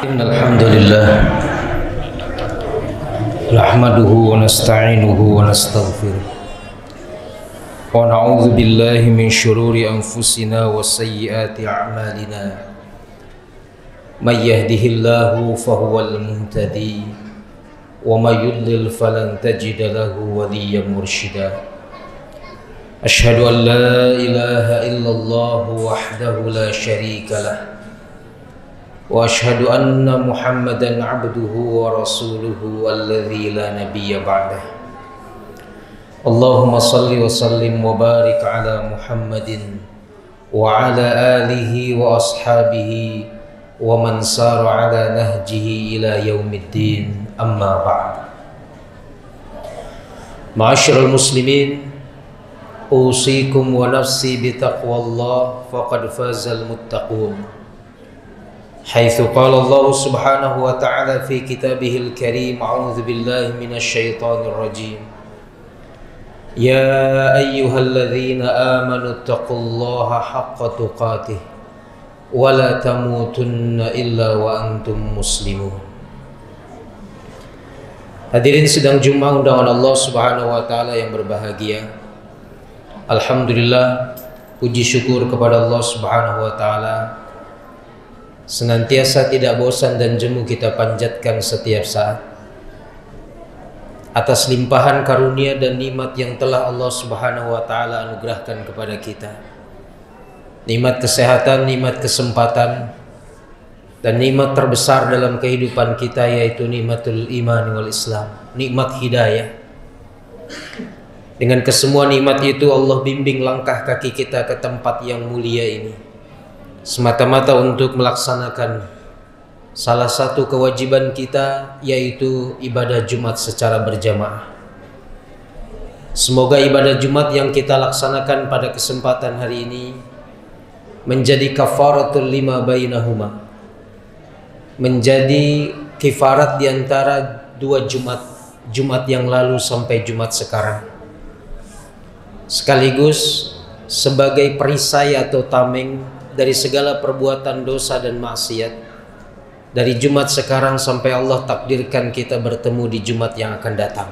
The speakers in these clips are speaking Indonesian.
Alhamdulillah nahmaduhu wa nasta'inuhu wa nastaghfiruh wa na'udzu billahi min syururi anfusina wa sayyiati a'malina may yahdihillahu fahuwal muhtadi wa may yudlil falan tajida lahu waliyyan mursyida. Asyhadu an la ilaha illallah wahdahu la syarika lah wa asyhadu anna Muhammadan abduhu wa rasuluhu alladzi la nabiyya ba'dah. Allahumma salli wa sallim wa barik ala Muhammadin wa ala alihi wa ashabihi wa man sara ala nahjihi ila yaumiddin, amma ba'd. Ma'asyiral muslimin, usikum wa nafsi bitaqwallah faqad fazal muttaqun. Haitsu qala Allah subhanahu wa ta'ala fi kitabihil karim, a'udzu billahi minasy syaithanir rajim. Ya ayyuhalladzina amanu taqullaha haqqa tuqatih wa la tamutunna illa wa antum muslimun. Hadirin sidang Jumat undangan Allah subhanahu wa ta'ala yang berbahagia, alhamdulillah, puji syukur kepada Allah subhanahu wa ta'ala senantiasa tidak bosan dan jemu kita panjatkan setiap saat atas limpahan karunia dan nikmat yang telah Allah subhanahu wa ta'ala anugerahkan kepada kita. Nikmat kesehatan, nikmat kesempatan, dan nikmat terbesar dalam kehidupan kita yaitu nikmatul iman wal Islam, nikmat hidayah. Dengan kesemua nikmat itu Allah bimbing langkah kaki kita ke tempat yang mulia ini semata-mata untuk melaksanakan salah satu kewajiban kita, yaitu ibadah Jumat secara berjamaah. Semoga ibadah Jumat yang kita laksanakan pada kesempatan hari ini menjadi kafaratul lima bainahuma, menjadi kifarat di antara dua Jumat yang lalu sampai Jumat sekarang, sekaligus sebagai perisai atau tameng dari segala perbuatan dosa dan maksiat dari Jumat sekarang sampai Allah takdirkan kita bertemu di Jumat yang akan datang.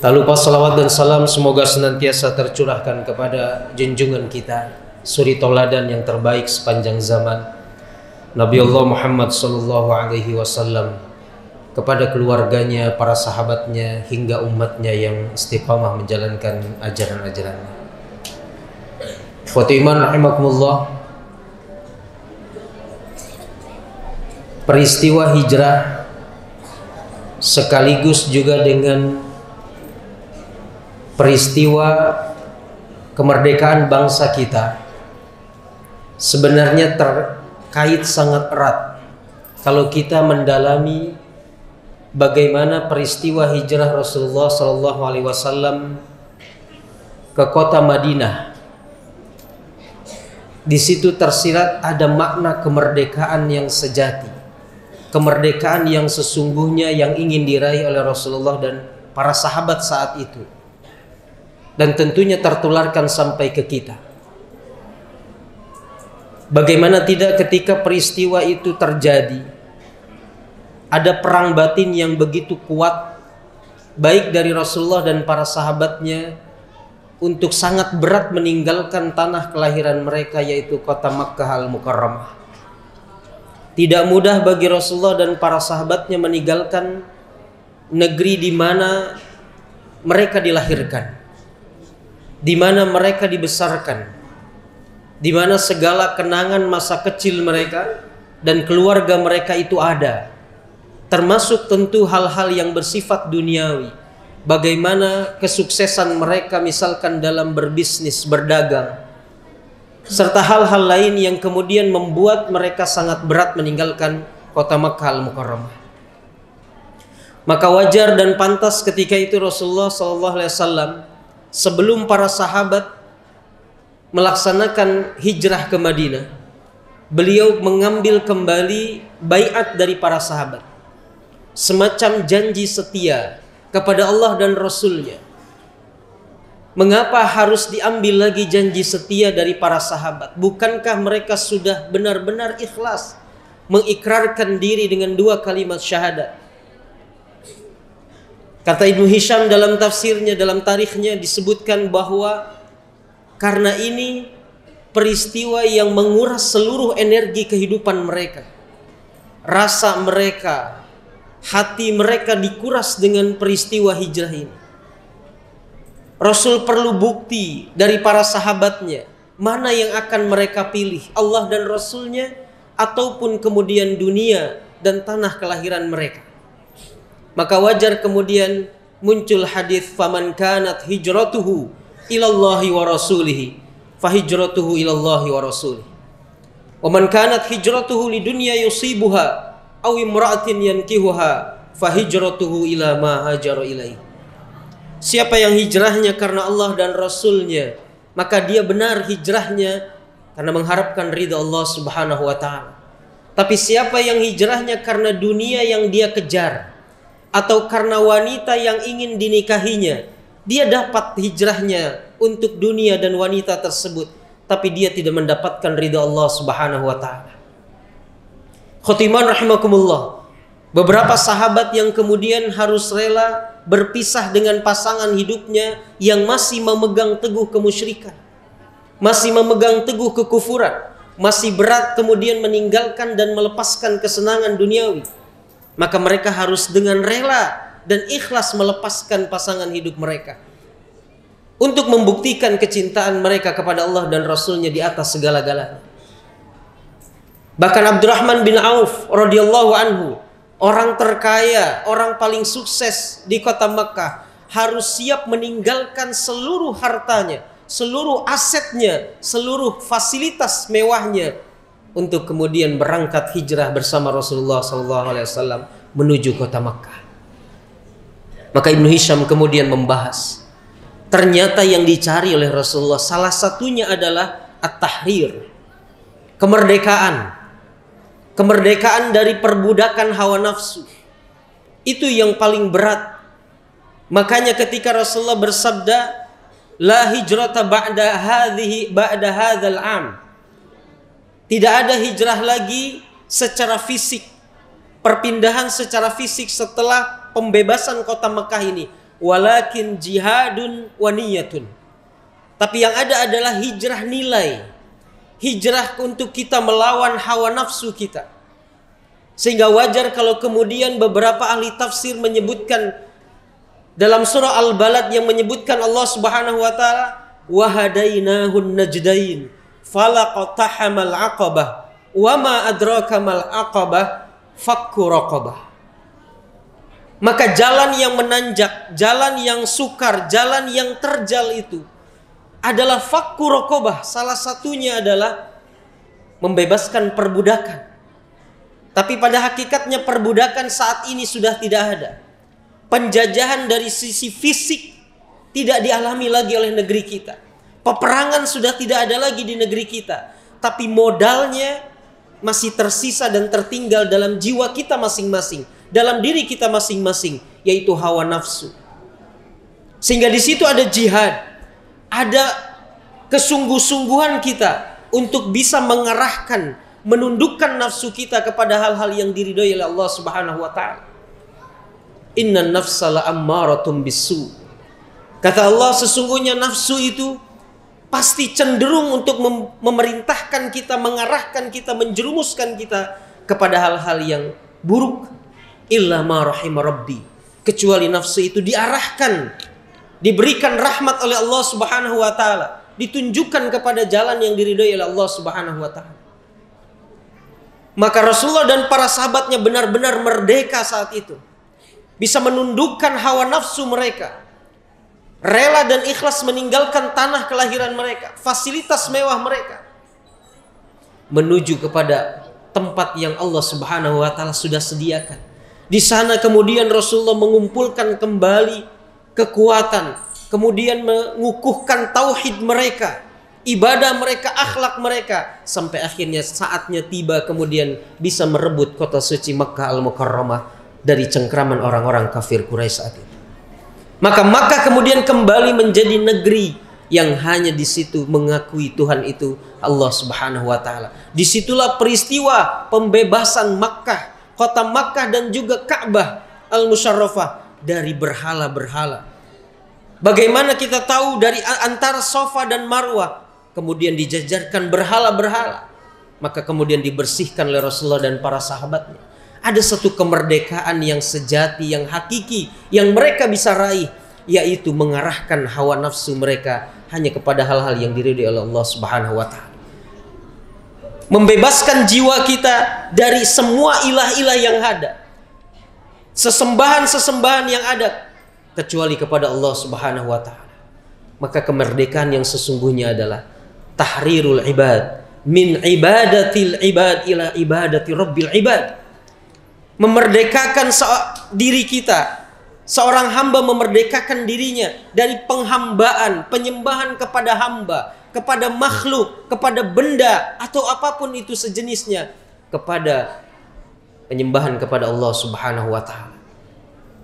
Tak lupa salawat dan salam semoga senantiasa tercurahkan kepada junjungan kita, suri tauladan yang terbaik sepanjang zaman, Nabi Allah Muhammad sallallahu alaihi wasallam, kepada keluarganya, para sahabatnya, hingga umatnya yang istiqamah menjalankan ajaran-ajarannya. Ikhwati iman rahimakumullah, peristiwa hijrah sekaligus juga dengan peristiwa kemerdekaan bangsa kita sebenarnya terkait sangat erat kalau kita mendalami bagaimana peristiwa hijrah Rasulullah SAW ke kota Madinah. Di situ tersirat ada makna kemerdekaan yang sejati, kemerdekaan yang sesungguhnya yang ingin diraih oleh Rasulullah dan para sahabat saat itu, dan tentunya tertularkan sampai ke kita. Bagaimana tidak ketika peristiwa itu terjadi, ada perang batin yang begitu kuat baik dari Rasulullah dan para sahabatnya untuk sangat berat meninggalkan tanah kelahiran mereka, yaitu kota Makkah Al-Mukarramah. Tidak mudah bagi Rasulullah dan para sahabatnya meninggalkan negeri di mana mereka dilahirkan, di mana mereka dibesarkan, di mana segala kenangan masa kecil mereka dan keluarga mereka itu ada, termasuk tentu hal-hal yang bersifat duniawi. Bagaimana kesuksesan mereka misalkan dalam berbisnis, berdagang, serta hal-hal lain yang kemudian membuat mereka sangat berat meninggalkan kota Makkah Al-Mukarramah. Maka wajar dan pantas ketika itu Rasulullah SAW sebelum para sahabat melaksanakan hijrah ke Madinah, beliau mengambil kembali baiat dari para sahabat, semacam janji setia kepada Allah dan Rasulnya. Mengapa harus diambil lagi janji setia dari para sahabat? Bukankah mereka sudah benar-benar ikhlas mengikrarkan diri dengan 2 kalimat syahadat. Kata Ibnu Hisham dalam tafsirnya, dalam tarikhnya disebutkan bahwa karena ini peristiwa yang menguras seluruh energi kehidupan mereka. Rasa mereka, hati mereka dikuras dengan peristiwa hijrah ini. Rasul perlu bukti dari para sahabatnya, mana yang akan mereka pilih, Allah dan Rasulnya, ataupun kemudian dunia dan tanah kelahiran mereka. Maka wajar kemudian muncul hadis faman kanat hijratuhu ilallahi wa rasulihi fahijratuhu ilallahi wa rasulihi wa man kanat hijratuhu lidunya yusibuha aw imra'atin yankihuha fahijratuhu ila ma hajara ilaihi. Siapa yang hijrahnya karena Allah dan Rasulnya, maka dia benar hijrahnya karena mengharapkan ridha Allah Subhanahu wa ta'ala. Tapi siapa yang hijrahnya karena dunia yang dia kejar, atau karena wanita yang ingin dinikahinya, dia dapat hijrahnya untuk dunia dan wanita tersebut, tapi dia tidak mendapatkan ridha Allah Subhanahu wa ta'ala. Khotiman rahimakumullah, beberapa sahabat yang kemudian harus rela berpisah dengan pasangan hidupnya yang masih memegang teguh kemusyrikan, masih memegang teguh kekufuran, masih berat kemudian meninggalkan dan melepaskan kesenangan duniawi, maka mereka harus dengan rela dan ikhlas melepaskan pasangan hidup mereka untuk membuktikan kecintaan mereka kepada Allah dan Rasulnya di atas segala-galanya. Bahkan Abdurrahman bin Auf radhiyallahu anhu, orang terkaya, orang paling sukses di kota Makkah, harus siap meninggalkan seluruh hartanya, seluruh asetnya, seluruh fasilitas mewahnya untuk kemudian berangkat hijrah bersama Rasulullah SAW menuju kota Makkah. Maka Ibnu Hisham kemudian membahas, ternyata yang dicari oleh Rasulullah salah satunya adalah at-tahrir, kemerdekaan. Kemerdekaan dari perbudakan hawa nafsu. Itu yang paling berat. Makanya ketika Rasulullah bersabda, la hijrata ba'da hadzal am. Tidak ada hijrah lagi secara fisik, perpindahan secara fisik setelah pembebasan kota Mekah ini. Walakin jihadun wa niyatun. Tapi yang ada adalah hijrah nilai. Hijrah untuk kita melawan hawa nafsu kita. Sehingga wajar kalau kemudian beberapa ahli tafsir menyebutkan dalam surah Al-Balad yang menyebutkan Allah Subhanahu wa taala, wa hadainahun najdain falaqatahamal aqabah wa ma adraka mal aqabah fakku raqabah. Maka jalan yang menanjak, jalan yang sukar, jalan yang terjal itu adalah fakku raqabah. Salah satunya adalah membebaskan perbudakan. Tapi pada hakikatnya perbudakan saat ini sudah tidak ada. Penjajahan dari sisi fisik tidak dialami lagi oleh negeri kita. Peperangan sudah tidak ada lagi di negeri kita. Tapi modalnya masih tersisa dan tertinggal dalam jiwa kita masing-masing, dalam diri kita masing-masing, yaitu hawa nafsu. Sehingga di situ ada jihad, ada kesungguh-sungguhan kita untuk bisa mengarahkan, menundukkan nafsu kita kepada hal-hal yang diridhoi oleh Allah Subhanahu wa taala. Innan nafsa la'ammaratun bisu. Kata Allah, sesungguhnya nafsu itu pasti cenderung untuk memerintahkan kita, mengarahkan kita, menjerumuskan kita kepada hal-hal yang buruk. Illa ma rahima rabbi. Kecuali nafsu itu diarahkan, diberikan rahmat oleh Allah Subhanahu wa taala, ditunjukkan kepada jalan yang diridhoi oleh Allah Subhanahu wa taala. Maka Rasulullah dan para sahabatnya benar-benar merdeka saat itu. Bisa menundukkan hawa nafsu mereka. Rela dan ikhlas meninggalkan tanah kelahiran mereka, fasilitas mewah mereka, menuju kepada tempat yang Allah Subhanahu wa taala sudah sediakan. Di sana kemudian Rasulullah mengumpulkan kembali kekuatan, kemudian mengukuhkan tauhid mereka, ibadah mereka, akhlak mereka, sampai akhirnya saatnya tiba kemudian bisa merebut kota suci Makkah Al-Mukarramah dari cengkraman orang-orang kafir Quraisy saat itu. Maka Makkah kemudian kembali menjadi negeri yang hanya di situ mengakui Tuhan itu Allah Subhanahu wa taala. Disitulah peristiwa pembebasan Makkah, kota Makkah dan juga Ka'bah Al-Musyarrafah dari berhala-berhala. Bagaimana kita tahu dari antara Safa dan Marwah kemudian dijajarkan berhala-berhala, maka kemudian dibersihkan oleh Rasulullah dan para sahabatnya. Ada satu kemerdekaan yang sejati, yang hakiki, yang mereka bisa raih, yaitu mengarahkan hawa nafsu mereka hanya kepada hal-hal yang diridhoi oleh Allah Subhanahu wa taala. Membebaskan jiwa kita dari semua ilah-ilah yang ada, sesembahan-sesembahan yang ada, kecuali kepada Allah Subhanahu wa taala. Maka kemerdekaan yang sesungguhnya adalah tahrirul ibad min ibadatil ibad ila ibadati rabbil ibad. Memerdekakan diri kita. Seorang hamba memerdekakan dirinya dari penghambaan, penyembahan kepada hamba, kepada makhluk, kepada benda atau apapun itu sejenisnya, kepada penyembahan kepada Allah Subhanahu wa taala.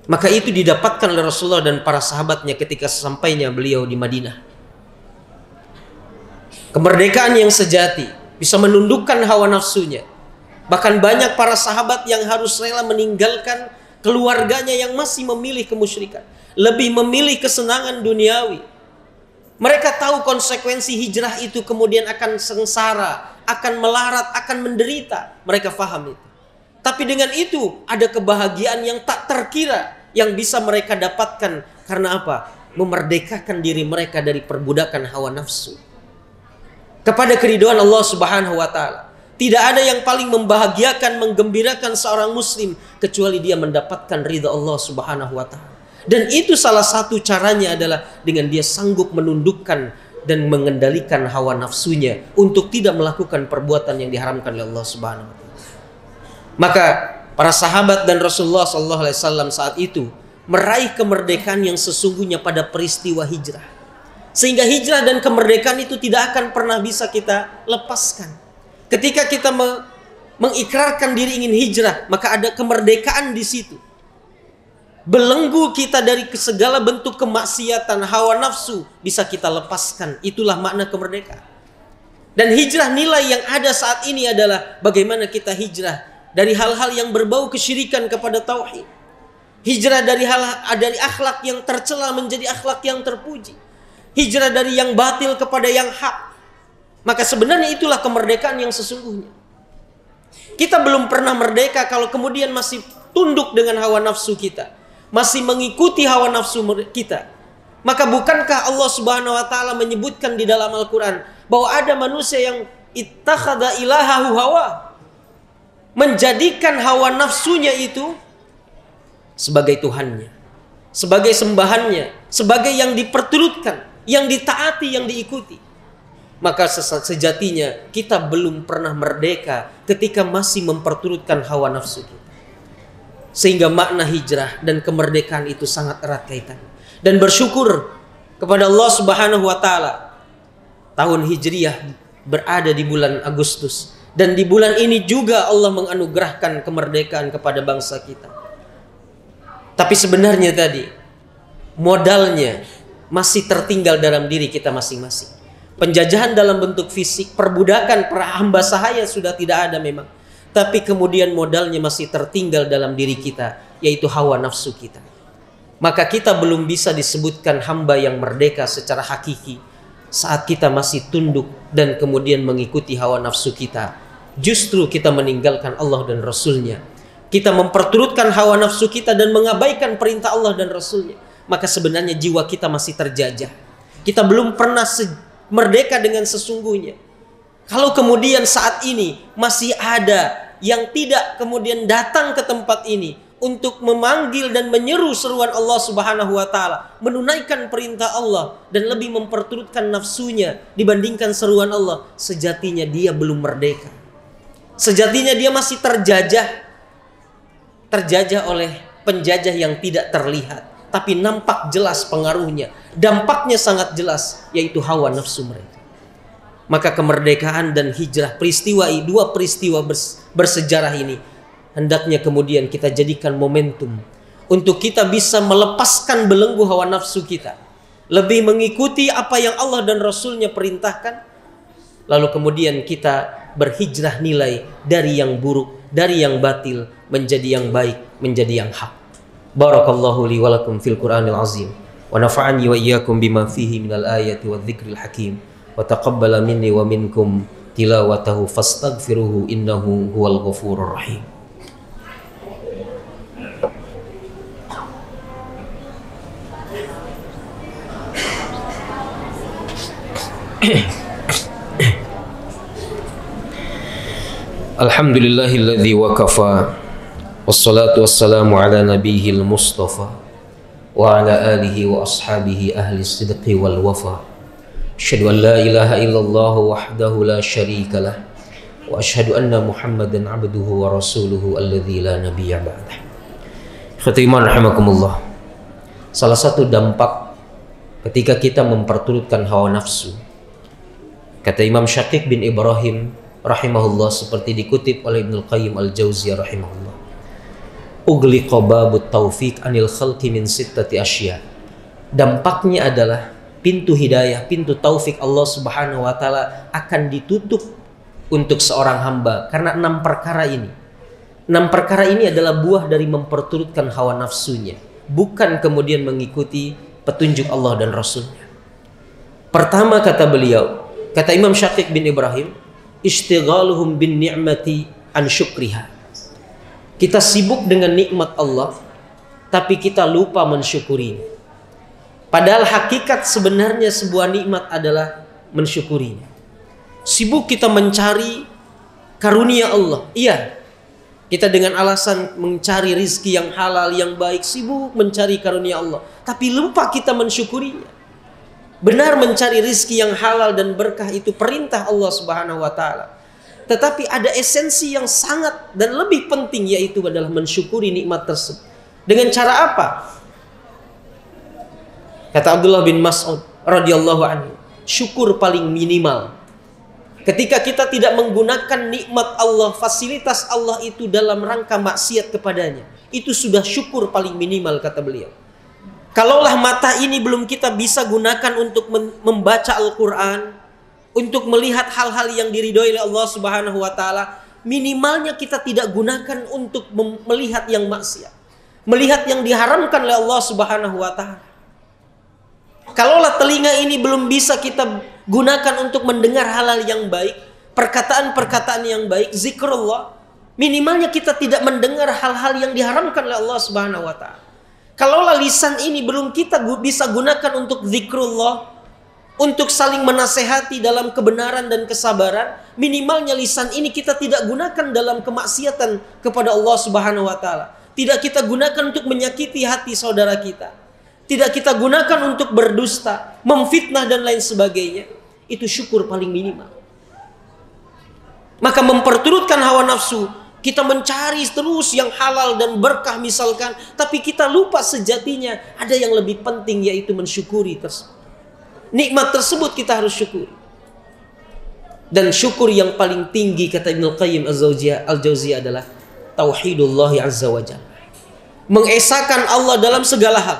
Maka itu didapatkan oleh Rasulullah dan para sahabatnya ketika sesampainya beliau di Madinah. Kemerdekaan yang sejati bisa menundukkan hawa nafsunya. Bahkan banyak para sahabat yang harus rela meninggalkan keluarganya yang masih memilih kemusyrikan, lebih memilih kesenangan duniawi. Mereka tahu konsekuensi hijrah itu kemudian akan sengsara, akan melarat, akan menderita. Mereka faham itu. Tapi dengan itu ada kebahagiaan yang tak terkira yang bisa mereka dapatkan. Karena apa? Memerdekakan diri mereka dari perbudakan hawa nafsu kepada keridhaan Allah Subhanahu wa taala. Tidak ada yang paling membahagiakan, menggembirakan seorang muslim kecuali dia mendapatkan ridha Allah Subhanahu wa taala. Dan itu salah satu caranya adalah dengan dia sanggup menundukkan dan mengendalikan hawa nafsunya untuk tidak melakukan perbuatan yang diharamkan oleh Allah Subhanahu wa taala. Maka para sahabat dan Rasulullah sallallahu alaihi wasallam saat itu meraih kemerdekaan yang sesungguhnya pada peristiwa hijrah. Sehingga hijrah dan kemerdekaan itu tidak akan pernah bisa kita lepaskan. Ketika kita mengikrarkan diri ingin hijrah, maka ada kemerdekaan di situ. Belenggu kita dari segala bentuk kemaksiatan, hawa nafsu bisa kita lepaskan. Itulah makna kemerdekaan. Dan hijrah nilai yang ada saat ini adalah bagaimana kita hijrah dari hal-hal yang berbau kesyirikan kepada tauhid. Hijrah dari akhlak yang tercela menjadi akhlak yang terpuji. Hijrah dari yang batil kepada yang hak. Maka sebenarnya itulah kemerdekaan yang sesungguhnya. Kita belum pernah merdeka kalau kemudian masih tunduk dengan hawa nafsu kita, masih mengikuti hawa nafsu kita. Maka bukankah Allah Subhanahu wa taala menyebutkan di dalam Al-Qur'an bahwa ada manusia yang ittakhadha ilahahu hawa, menjadikan hawa nafsunya itu sebagai tuhannya, sebagai sembahannya, sebagai yang diperturutkan, yang ditaati, yang diikuti. Maka sejatinya kita belum pernah merdeka ketika masih memperturutkan hawa nafsu kita. Sehingga makna hijrah dan kemerdekaan itu sangat erat kaitan. Dan bersyukur kepada Allah Subhanahu wa taala, tahun Hijriyah berada di bulan Agustus, dan di bulan ini juga Allah menganugerahkan kemerdekaan kepada bangsa kita. Tapi sebenarnya tadi modalnya masih tertinggal dalam diri kita masing-masing. Penjajahan dalam bentuk fisik, perbudakan, hamba sahaya sudah tidak ada memang. Tapi kemudian modalnya masih tertinggal dalam diri kita, yaitu hawa nafsu kita. Maka kita belum bisa disebutkan hamba yang merdeka secara hakiki saat kita masih tunduk dan kemudian mengikuti hawa nafsu kita. Justru kita meninggalkan Allah dan Rasulnya. Kita memperturutkan hawa nafsu kita dan mengabaikan perintah Allah dan Rasulnya. Maka sebenarnya jiwa kita masih terjajah. Kita belum pernah merdeka dengan sesungguhnya. Kalau kemudian saat ini masih ada yang tidak kemudian datang ke tempat ini untuk memanggil dan menyeru seruan Allah Subhanahu wa taala, menunaikan perintah Allah dan lebih memperturutkan nafsunya dibandingkan seruan Allah, sejatinya dia belum merdeka. Sejatinya dia masih terjajah oleh penjajah yang tidak terlihat, tapi nampak jelas pengaruhnya. Dampaknya sangat jelas, yaitu hawa nafsu mereka. Maka kemerdekaan dan hijrah, dua peristiwa bersejarah ini, hendaknya kemudian kita jadikan momentum untuk kita bisa melepaskan belenggu hawa nafsu kita, lebih mengikuti apa yang Allah dan Rasulnya perintahkan, lalu kemudian kita berhijrah nilai dari yang buruk, dari yang batil menjadi yang baik, menjadi yang hak. Barakallahu li wa lakum fil Qur'anil azim wa nafa'ani wa iyyakum bima fihi minal ayati wadh-dhikril hakim wa taqabbala minni wa minkum tilawatahu fastaghfiruhu innahu huwal ghafurur rahim. Alhamdulillahilladzi wa kafa wassalatu wassalamu ala nabiyil mustafa wa ala alihi wa ashabihi ahli sidqi wal wafa. Asyhadu an la ilaha illallah wahdahu la syarika lah wa asyhadu anna Muhammadan abduhu wa rasuluhu alladzi la nabiyya ba'dah. Khatiman rahimakumullah. Salah satu dampak ketika kita memperturutkan hawa nafsu, kata Imam Syaqiq bin Ibrahim rahimahullah, seperti dikutip oleh Ibnul Qayyim al-Jauziyah rahimahullah, ughliqa babut taufiq anil khalqi min sittati asya. Dampaknya adalah pintu hidayah, pintu taufik Allah Subhanahu wa taala akan ditutup untuk seorang hamba karena 6 perkara ini. 6 perkara ini adalah buah dari memperturutkan hawa nafsunya, bukan kemudian mengikuti petunjuk Allah dan Rasulnya. Pertama, kata beliau, kata Imam Syaqiq bin Ibrahim, istighaluhum bin ni'mati an syukriha. Kita sibuk dengan nikmat Allah, tapi kita lupa mensyukurinya. Padahal hakikat sebenarnya sebuah nikmat adalah mensyukurinya. Sibuk kita mencari karunia Allah. Iya, kita dengan alasan mencari rizki yang halal, yang baik, sibuk mencari karunia Allah, tapi lupa kita mensyukurinya. Benar, mencari rizki yang halal dan berkah itu perintah Allah Subhanahu wa taala. Tetapi ada esensi yang sangat dan lebih penting, yaitu adalah mensyukuri nikmat tersebut. Dengan cara apa? Kata Abdullah bin Mas'ud radhiyallahu anhu, syukur paling minimal. Ketika kita tidak menggunakan nikmat Allah, fasilitas Allah itu dalam rangka maksiat kepadanya, itu sudah syukur paling minimal, kata beliau. Kalaulah mata ini belum kita bisa gunakan untuk membaca Al-Quran, untuk melihat hal-hal yang diridhoi oleh Allah Subhanahu wa taala, minimalnya kita tidak gunakan untuk melihat yang maksiat, melihat yang diharamkan oleh Allah Subhanahu wa taala. Kalaulah telinga ini belum bisa kita gunakan untuk mendengar hal-hal yang baik, perkataan-perkataan yang baik, zikrullah, minimalnya kita tidak mendengar hal-hal yang diharamkan oleh Allah Subhanahu wa taala. Kalaulah lisan ini belum kita bisa gunakan untuk zikrullah, untuk saling menasehati dalam kebenaran dan kesabaran, minimalnya lisan ini kita tidak gunakan dalam kemaksiatan kepada Allah Subhanahu wa taala. Tidak kita gunakan untuk menyakiti hati saudara kita. Tidak kita gunakan untuk berdusta, memfitnah dan lain sebagainya. Itu syukur paling minimal. Maka memperturutkan hawa nafsu, kita mencari terus yang halal dan berkah misalkan, tapi kita lupa sejatinya ada yang lebih penting, yaitu mensyukuri tersebut. Nikmat tersebut kita harus syukuri. Dan syukur yang paling tinggi, kata Ibnul Qayyim al-Jauziyah, adalah tauhidullah azza wa jalla. Mengesahkan Allah dalam segala hal.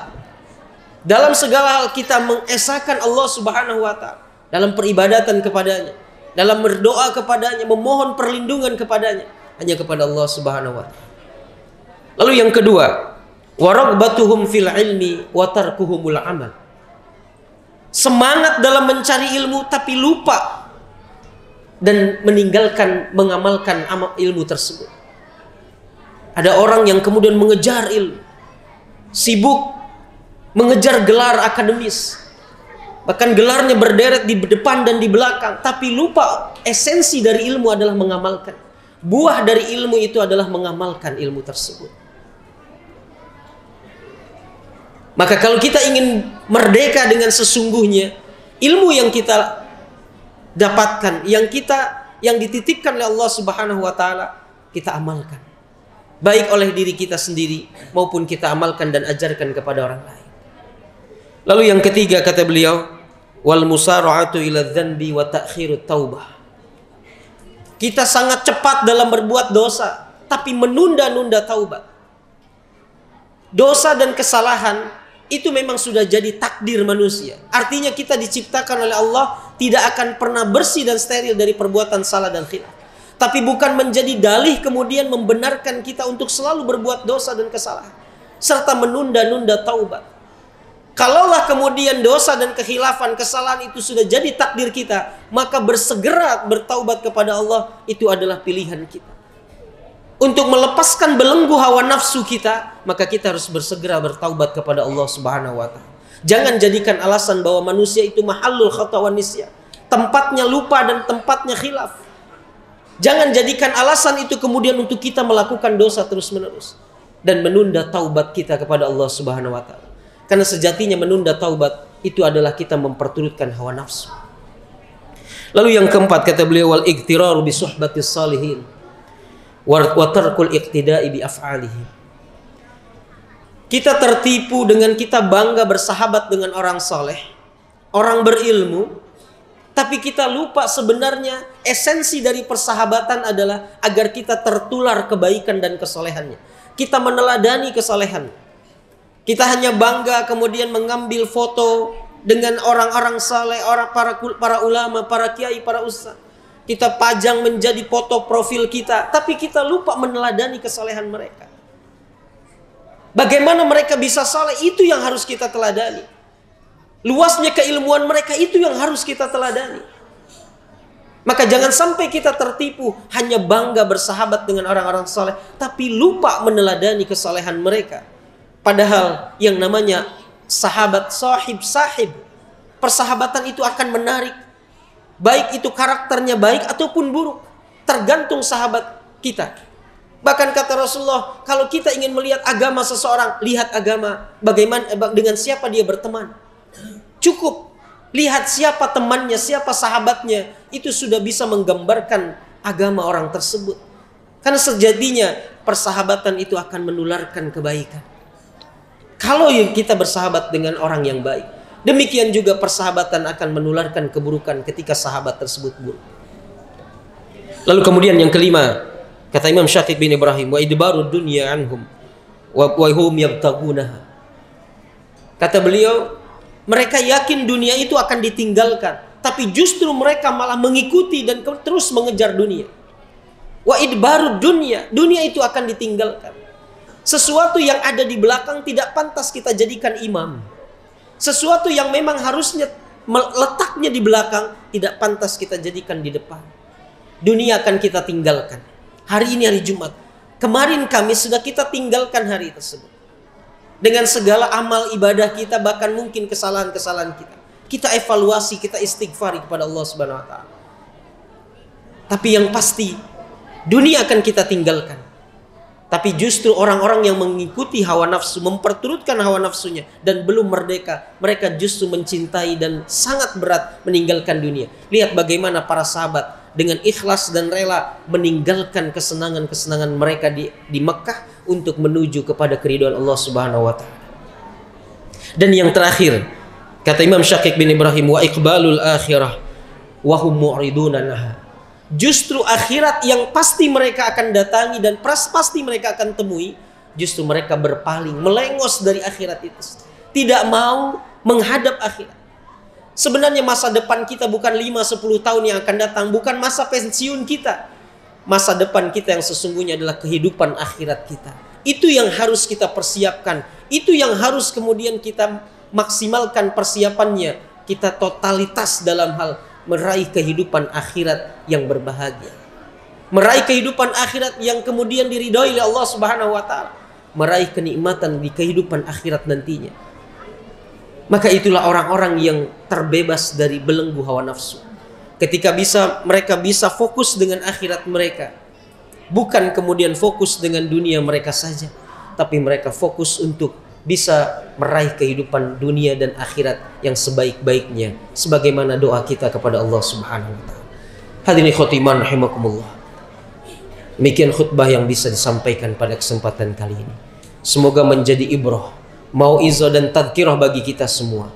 Dalam segala hal kita mengesahkan Allah Subhanahu wa taala, dalam peribadatan kepadanya, dalam berdoa kepadanya, memohon perlindungan kepadanya, hanya kepada Allah Subhanahu wa taala. Lalu yang kedua, waraghbatuhum fil ilmi wa tarkuhumul amal. Semangat dalam mencari ilmu tapi lupa dan meninggalkan mengamalkan ilmu tersebut. Ada orang yang kemudian mengejar ilmu, sibuk mengejar gelar akademis, bahkan gelarnya berderet di depan dan di belakang, tapi lupa esensi dari ilmu adalah mengamalkan. Buah dari ilmu itu adalah mengamalkan ilmu tersebut. Maka kalau kita ingin merdeka dengan sesungguhnya, ilmu yang kita dapatkan, yang dititipkan oleh Allah Subhanahu wa taala, kita amalkan. Baik oleh diri kita sendiri maupun kita amalkan dan ajarkan kepada orang lain. Lalu yang ketiga, kata beliau, wal musara'atu ila dzanbi wa ta'khirut taubah. Kita sangat cepat dalam berbuat dosa, tapi menunda-nunda taubat. Dosa dan kesalahan itu memang sudah jadi takdir manusia. Artinya kita diciptakan oleh Allah tidak akan pernah bersih dan steril dari perbuatan salah dan khilaf. Tapi bukan menjadi dalih kemudian membenarkan kita untuk selalu berbuat dosa dan kesalahan, serta menunda-nunda taubat. Kalaulah kemudian dosa dan kekhilafan, kesalahan itu sudah jadi takdir kita, maka bersegera bertaubat kepada Allah itu adalah pilihan kita. Untuk melepaskan belenggu hawa nafsu kita, maka kita harus bersegera bertaubat kepada Allah Subhanahu wa taala. Jangan jadikan alasan bahwa manusia itu mahallul khata wa nisyan, tempatnya lupa dan tempatnya khilaf. Jangan jadikan alasan itu kemudian untuk kita melakukan dosa terus-menerus dan menunda taubat kita kepada Allah Subhanahu wa taala. Karena sejatinya menunda taubat itu adalah kita memperturutkan hawa nafsu. Lalu yang keempat kata beliau, wal igtiraru bi suhbatis salihin wa tarkul iqtida'i bi af'alihim. Kita tertipu dengan kita bangga bersahabat dengan orang saleh, orang berilmu, tapi kita lupa sebenarnya esensi dari persahabatan adalah agar kita tertular kebaikan dan kesolehannya. Kita meneladani kesolehannya. Kita hanya bangga kemudian mengambil foto dengan orang-orang saleh, para ulama, para kiai, para ustaz. Kita pajang menjadi foto profil kita, tapi kita lupa meneladani kesolehan mereka. Bagaimana mereka bisa saleh, itu yang harus kita teladani. Luasnya keilmuan mereka, itu yang harus kita teladani. Maka jangan sampai kita tertipu hanya bangga bersahabat dengan orang-orang saleh, tapi lupa meneladani kesolehan mereka. Padahal yang namanya sahabat, sahib, persahabatan itu akan menarik. Baik itu karakternya baik ataupun buruk, tergantung sahabat kita. Bahkan kata Rasulullah, kalau kita ingin melihat agama seseorang, lihat agama bagaimana, dengan siapa dia berteman. Cukup lihat siapa temannya, siapa sahabatnya, itu sudah bisa menggambarkan agama orang tersebut. Karena sejatinya persahabatan itu akan menularkan kebaikan. Kalau kita bersahabat dengan orang yang baik, demikian juga persahabatan akan menularkan keburukan ketika sahabat tersebut buruk. Lalu kemudian yang kelima, kata Imam Syafiq bin Ibrahim, wa idbaru dunya anhum wa hum yabtagunaha. Kata beliau, mereka yakin dunia itu akan ditinggalkan, tapi justru mereka malah mengikuti dan terus mengejar dunia. Wa idbaru dunya, dunia itu akan ditinggalkan. Sesuatu yang ada di belakang tidak pantas kita jadikan imam. Sesuatu yang memang harusnya letaknya di belakang tidak pantas kita jadikan di depan. Dunia akan kita tinggalkan. Hari ini hari Jumat, kemarin Kamis sudah kita tinggalkan hari tersebut. Dengan segala amal ibadah kita, bahkan mungkin kesalahan-kesalahan kita. Kita evaluasi, kita istighfari kepada Allah Subhanahu wa taala. Tapi yang pasti dunia akan kita tinggalkan. Tapi justru orang-orang yang mengikuti hawa nafsu, memperturutkan hawa nafsunya dan belum merdeka, mereka justru mencintai dan sangat berat meninggalkan dunia. Lihat bagaimana para sahabat dengan ikhlas dan rela meninggalkan kesenangan-kesenangan mereka di Mekah untuk menuju kepada keridhaan Allah Subhanahu wa taala. Dan yang terakhir, kata Imam Syafiq bin Ibrahim, wa iqbalul akhirah wa hum mu'ridun anha. Justru akhirat yang pasti mereka akan datangi dan pasti mereka akan temui, justru mereka berpaling, melengos dari akhirat itu. Tidak mau menghadap akhirat. Sebenarnya masa depan kita bukan 5-10 tahun yang akan datang, bukan masa pensiun kita. Masa depan kita yang sesungguhnya adalah kehidupan akhirat kita. Itu yang harus kita persiapkan. Itu yang harus kemudian kita maksimalkan persiapannya. Kita totalitas dalam hal meraih kehidupan akhirat yang berbahagia. Meraih kehidupan akhirat yang kemudian diridhoi oleh Allah Subhanahu wa taala. Meraih kenikmatan di kehidupan akhirat nantinya. Maka itulah orang-orang yang terbebas dari belenggu hawa nafsu. Ketika mereka bisa fokus dengan akhirat mereka. Bukan kemudian fokus dengan dunia mereka saja, tapi mereka fokus untuk bisa meraih kehidupan dunia dan akhirat yang sebaik-baiknya, sebagaimana doa kita kepada Allah Subhanahu wa taala. Hadirin khotiman rahimakumullah. Demikian khutbah yang bisa disampaikan pada kesempatan kali ini. Semoga menjadi ibrah, mauizah dan tadhkirah bagi kita semua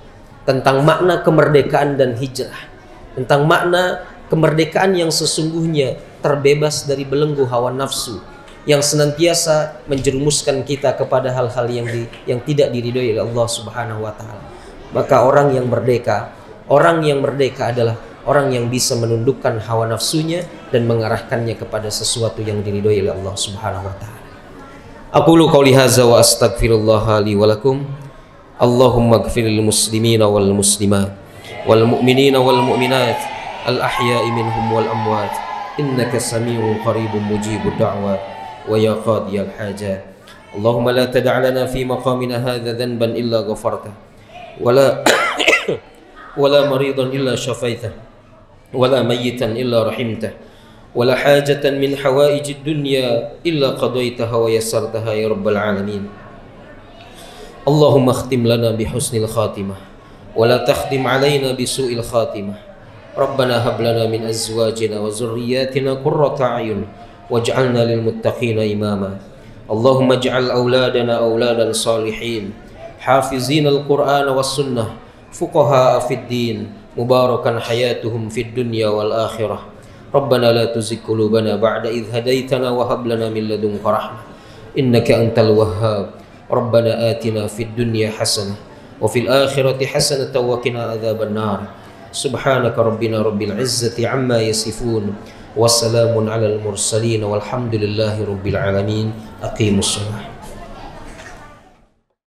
tentang makna kemerdekaan dan hijrah, tentang makna kemerdekaan yang sesungguhnya terbebas dari belenggu hawa nafsu, yang senantiasa menjerumuskan kita kepada hal-hal yang tidak diridhoi oleh Allah Subhanahu wa taala. Maka orang yang merdeka adalah orang yang bisa menundukkan hawa nafsunya dan mengarahkannya kepada sesuatu yang diridhoi oleh Allah Subhanahu wa taala. Aqulu qouli hadza wa astaghfirullah li wa lakum. Allahumma ighfir lil muslimina wal muslimat wal mu'minina wal mu'minat al ahya'i minhum wal amwat innaka sami'un qaribun mujibud da'wat wa ya qadiyal hajat. Allahumma la tada' lana fi maqamina hadza dhanban illa ghafarta wala maridan illa shafaitah wala mayyitan illa rahimtah wala hajatan min hawaijid dunya illa qadaitaha wa yassartaha ya rabbal alamin. Allahumma khtim lana bi husnil khatimah wa la takhtim alaina bi su'il khatimah. Rabbana hab lana min azwajina wa zurriyyatina qurrata a'yun waj'alna lil muttaqina imama. Allahumma ij'al auladana auladan salihin hafizina al-Qur'ana was sunnah fuqaha fid din mubarakan hayatuhum fid dunya wal akhirah. Rabbana la tuzigh qulubana ba'da idh hadaitana wa hab lana min ladunka rahmah innaka antal wahhab. Rabbana atina fid dunya hasanah wa fil akhirati hasanatan wa qina adzaban nar. Subhanaka rabbina rabbil izzati amma yasifun wa salamun alal mursalin walhamdulillahi rabbil alamin. Aqimus shalah.